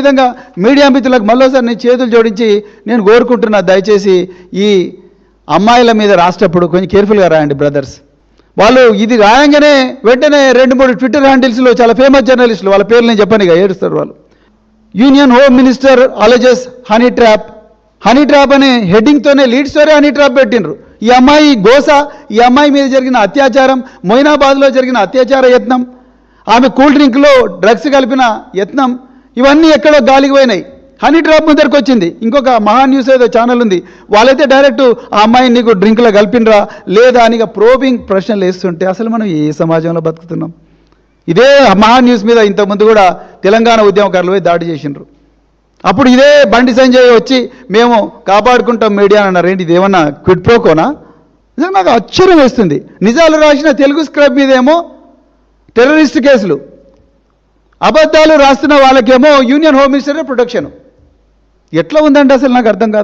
విధంగా మీడియా మిత్రులకు మళ్ళీసారి నేను చేతులు జోడించి నేను కోరుకుంటున్నా, దయచేసి ఈ అమ్మాయిల మీద రాసేటప్పుడు కొంచెం కేర్ఫుల్గా రాయండి బ్రదర్స్. వాళ్ళు ఇది రాయంగానే వెంటనే 2-3 ట్విట్టర్ హ్యాండిల్స్లో చాలా ఫేమస్ జర్నలిస్టులు, వాళ్ళ పేర్లు నేను చెప్పను, ఇక ఏడుస్తారు వాళ్ళు. Union home minister alleges honey trap అనే హెడ్డింగ్తోనే లీడ్ స్టోరీ హనీ ట్రాప్ పెట్టినరు. ఈ అమ్మాయి గోస, ఈ అమ్మాయి మీద జరిగిన అత్యాచారం, మొయినాబాద్లో జరిగిన అత్యాచార యత్నం, ఆమె కూల్ డ్రింక్లో డ్రగ్స్ కలిపిన యత్నం, ఇవన్నీ ఎక్కడో గాలికి పోయినాయి. హనీ ట్రాప్ ముందరికి వచ్చింది. ఇంకొక మహా న్యూస్ ఏదో ఛానల్ ఉంది, వాళ్ళైతే డైరెక్ట్ ఆ అమ్మాయిని నీకు డ్రింక్లో కలిపినరా లేదా అని ప్రోబింగ్ ప్రశ్నలు వేస్తుంటే అసలు మనం ఏ సమాజంలో బతుకుతున్నాం? ఇదే మహా న్యూస్ మీద ఇంతకుముందు కూడా తెలంగాణ ఉద్యమకారులు పోయి దాడి చేసిండ్రు. అప్పుడు ఇదే బండి సంజయ్ వచ్చి మేము కాపాడుకుంటాం మీడియా అన్నారు. ఏంటి ఇది ఏమన్నా క్విడ్ ప్రోకోనా? నిజంగా నాకు ఆశ్చర్యం వేస్తుంది. నిజాలు రాసిన తెలుగు స్క్రబ్ మీదేమో టెర్రరిస్ట్ కేసులు, అబద్ధాలు రాస్తున్న వాళ్ళకేమో యూనియన్ హోమ్ మినిస్టర్ ప్రొటెక్షన్. ఎట్లా ఉందండి అసలు నాకు అర్థం కాదు.